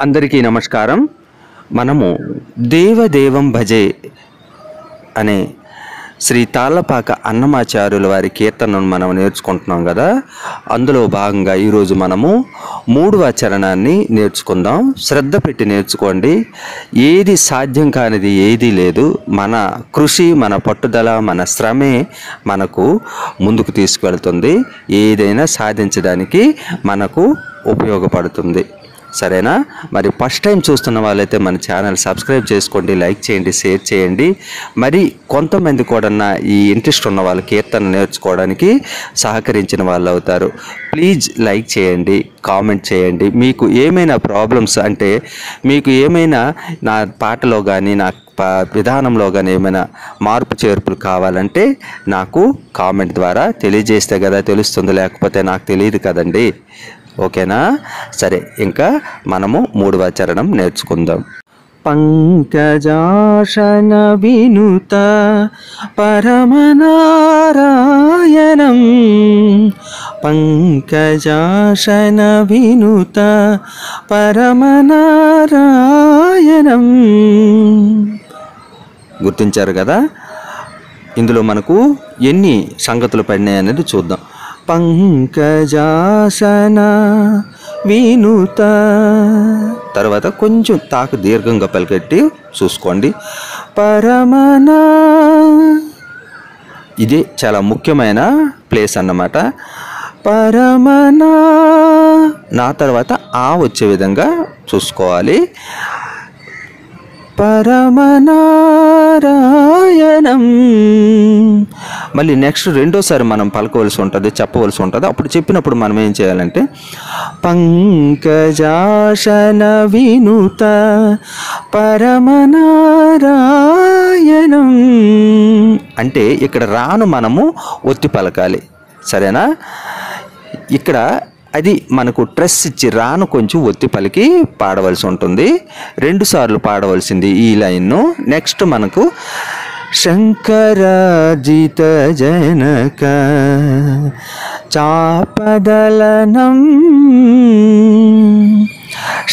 అందరికీ నమస్కారం. మనము దేవదేవం భజే అనే శ్రీ తాళ్ళపాక అన్నమాచార్యుల వారి కీర్తనను మనం నేర్చుకుంటున్నాం కదా. అందులో భాగంగా ఈరోజు మనము 3వ చరణాన్ని నేర్చుకుందాం. శ్రద్ధ పెట్టి నేర్చుకోండి. ఏది సాధ్యం కానిది ఏదీ లేదు. మన కృషి, మన పట్టుదల, మన శ్రమే మనకు ముందుకు తీసుకువెళ్తుంది. ఏదైనా సాధించడానికి మనకు ఉపయోగపడుతుంది. సరేనా? మరి ఫస్ట్ టైం చూస్తున్న వాళ్ళైతే మన ఛానల్ సబ్స్క్రైబ్ చేసుకోండి, లైక్ చేయండి, షేర్ చేయండి. మరి కొంతమంది కూడా ఈ ఇంట్రెస్ట్ ఉన్న వాళ్ళు కీర్తన నేర్చుకోవడానికి సహకరించిన వాళ్ళు అవుతారు. ప్లీజ్ లైక్ చేయండి, కామెంట్ చేయండి. మీకు ఏమైనా ప్రాబ్లమ్స్ అంటే మీకు ఏమైనా నా పాటలో కానీ నా విధానంలో కానీ ఏమైనా మార్పు చేర్పులు కావాలంటే నాకు కామెంట్ ద్వారా తెలియజేస్తే కదా తెలుస్తుంది, లేకపోతే నాకు తెలియదు కదండి. ఓకేనా? సరే, ఇంకా మనము 3వ చరణం నేర్చుకుందాం. పంకజాశన వినుత పరమనారాయణం, పంకజాశన వినుత పరమనారాయణం. గుర్తించారు కదా? ఇందులో మనకు ఎన్ని సంగతులు పడినాయి అనేది చూద్దాం. పంకజాసన వినుత, తర్వాత కొంచెం తాకు దీర్ఘంగా పలికెట్టి చూసుకోండి. పరమనా, ఇది చాలా ముఖ్యమైన ప్లేస్ అన్నమాట. పరమనా, నా తర్వాత ఆ వచ్చే విధంగా చూసుకోవాలి. పరమనారాయణం. మళ్ళీ నెక్స్ట్ రెండోసారి మనం పలకవలసి ఉంటుంది, చెప్పవలసి ఉంటుంది. అప్పుడు చెప్పినప్పుడు మనం ఏం చేయాలంటే పంకజాశన వినుత పరమనారాయణం అంటే ఇక్కడ రాను మనము ఒత్తి పలకాలి. సరేనా? ఇక్కడ అది మనకు ట్రెస్ ఇచ్చి రాను కొంచెం ఒత్తి పలికి పాడవలసి ఉంటుంది. 2 సార్లు పాడవలసింది ఈ లైన్ను. నెక్స్ట్ మనకు శంకరాజిత జనక చాపదలనం,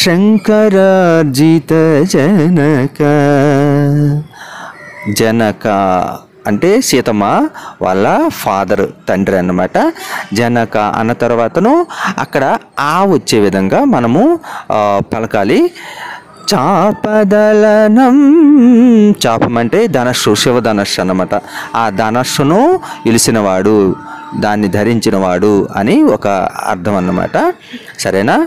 శంకరాజిత జనక. జనక అంటే సీతమ్మ వాళ్ళ ఫాదర్, తండ్రి అన్నమాట. జనక అన్న తర్వాతను అక్కడ ఆ వచ్చే విధంగా మనము పలకాలి. చాపదలనం, చాపం అంటే ధనస్సు, శివధనస్సు అన్నమాట. ఆ ధనస్సును ఇలిసినవాడు, దాన్ని ధరించినవాడు అని ఒక అర్థం అన్నమాట. సరేనా?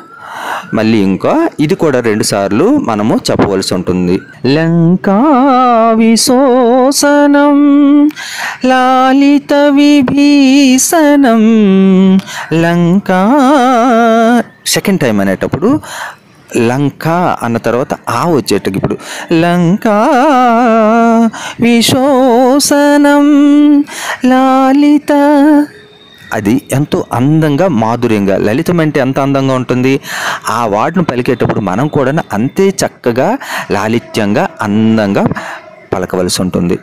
మళ్ళీ ఇంకా ఇది కూడా 2 సార్లు మనము చెప్పవలసి ఉంటుంది. లంకా విశోసనం లాలిత విభీషణం. లంకా సెకండ్ టైం అనేటప్పుడు లంకా అన్న తర్వాత ఆ వచ్చేటప్పుడు ఇప్పుడు లంకా విశోసనం లాలిత, అది ఎంతో అందంగా, మాధుర్యంగా, లలితం అంటే ఎంత అందంగా ఉంటుంది. ఆ వాటిని పలికేటప్పుడు మనం కూడా అంతే చక్కగా, లాలిత్యంగా, అందంగా పలకవలసి ఉంటుంది.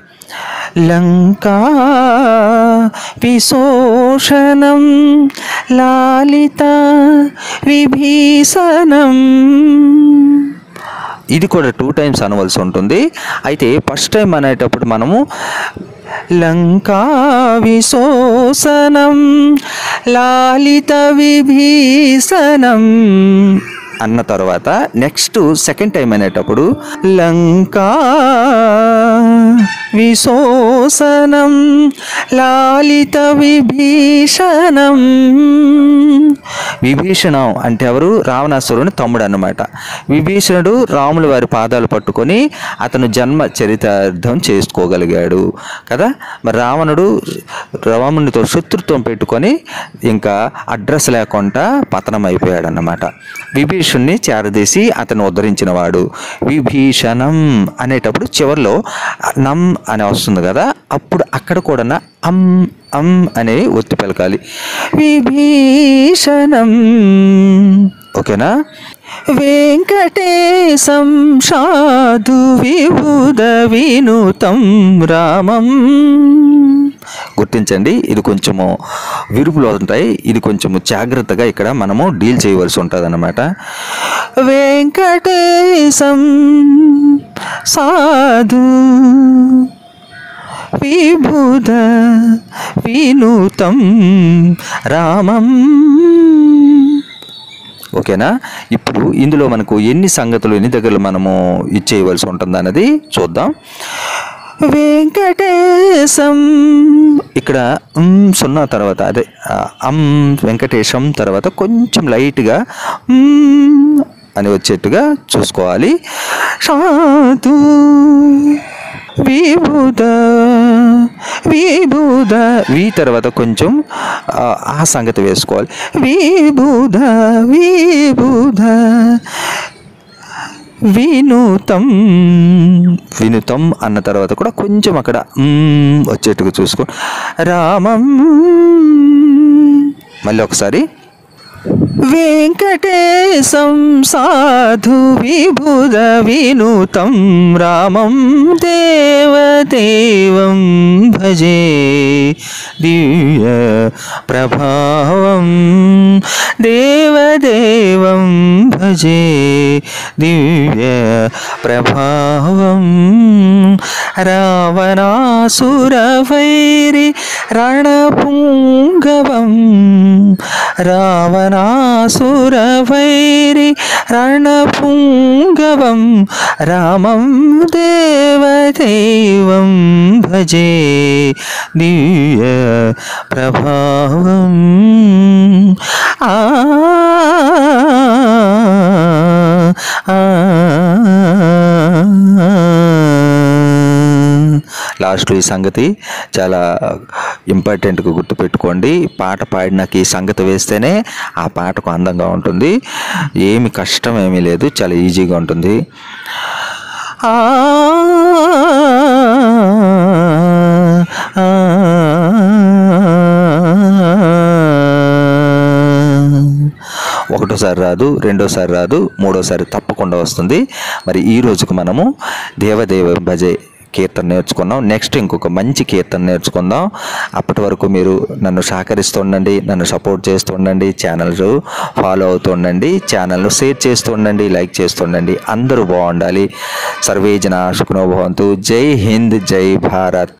లంకా విశోషణం లాలిత విభీషణం. ఇది కూడా 2 టైమ్స్ అనవలసి ఉంటుంది. అయితే ఫస్ట్ టైం అనేటప్పుడు మనము లంకా విశోషణం లాలిత విభీషణం అన్న తర్వాత నెక్స్ట్ సెకండ్ టైం అనేటప్పుడు లంకా విశోషణం లాలిత విభీషణం. విభీషణం అంటే ఎవరు? రావణాసురుని తమ్ముడు అన్నమాట. విభీషణుడు రాముల వారి పాదాలు పట్టుకొని అతను జన్మ చరితార్థం చేసుకోగలిగాడు కదా. మరి రావణుడితో శత్రుత్వం పెట్టుకొని ఇంకా అడ్రస్ లేకుండా పతనం అయిపోయాడు అన్నమాట. విభీషణుని చేరదీసి అతను ఉద్ధరించిన వాడు. విభీషణం అనేటప్పుడు చివరిలో నం అని వస్తుంది కదా, అప్పుడు అక్కడ కూడా అం అనేవి ఒత్తి పలకాలి. విభీషణం. ఓకేనా? వెంకటేశం సాధు విభుద వినుతం రామం గుర్తించండి, ఇది కొంచెము విరుపులు ఉంటాయి, ఇది కొంచెము జాగ్రత్తగా ఇక్కడ మనము డీల్ చేయవలసి ఉంటుంది అన్నమాట. వెంకటేశం సాధు విభూత వినూతం రామం. ఓకేనా? ఇప్పుడు ఇందులో మనకు ఎన్ని సంగతులు ఎన్ని దగ్గరలు మనము ఇచ్చేయవలసి ఉంటుంది అన్నది చూద్దాం. వెంకటేశం ఇక్కడ 0 తర్వాత అదే వెంకటేశం తర్వాత కొంచెం లైట్గా అని వచ్చేట్టుగా చూసుకోవాలి. సాధు విభూత విభూత వి తర్వాత కొంచెం ఆ సంగతి వేసుకోవాలి. విభూత విభూత వినూతం వినుతం అన్న తర్వాత కూడా కొంచెం అక్కడ వచ్చేట్టుగా చూసుకో. రామం మళ్ళీ ఒకసారి. వెంకటేశం సాధు విభూత వినూతం రామం దేవదేవం భజే దివ్య ప్రభావం దేవదేవం భజే దివ్య ప్రభావం. రావణాసురవైరి రణపుంగవం రావణాసురవైరి రణపుంగవం రామం దేవదేవం భజే దివ్య ప్రభావం. లాస్ట్లో ఈ సంగతి చాలా ఇంపార్టెంట్గా గుర్తుపెట్టుకోండి. పాట పాడినాక ఈ సంగతి వేస్తేనే ఆ పాటకు అందంగా ఉంటుంది. ఏమి కష్టం ఏమీ లేదు, చాలా ఈజీగా ఉంటుంది. ఒకటోసారి రాదు, రెండోసారి రాదు, మూడోసారి తప్పకుండా వస్తుంది. మరి ఈ రోజుకు మనము దేవదేవ భజే కీర్తన నేర్చుకున్నాం. నెక్స్ట్ ఇంకొక మంచి కీర్తన నేర్చుకుందాం. అప్పటి వరకు మీరు నన్ను సహకరిస్తూ ఉండండి, నన్ను సపోర్ట్ చేస్తూ ఉండండి, ఛానల్ ఫాలో అవుతూ ఉండండి, ఛానల్ను షేర్ చేస్తూ ఉండండి, లైక్ చేస్తూ ఉండండి. అందరూ బాగుండాలి. సర్వే జనా సుఖినో భవంతు. జై హింద్, జై భారత్.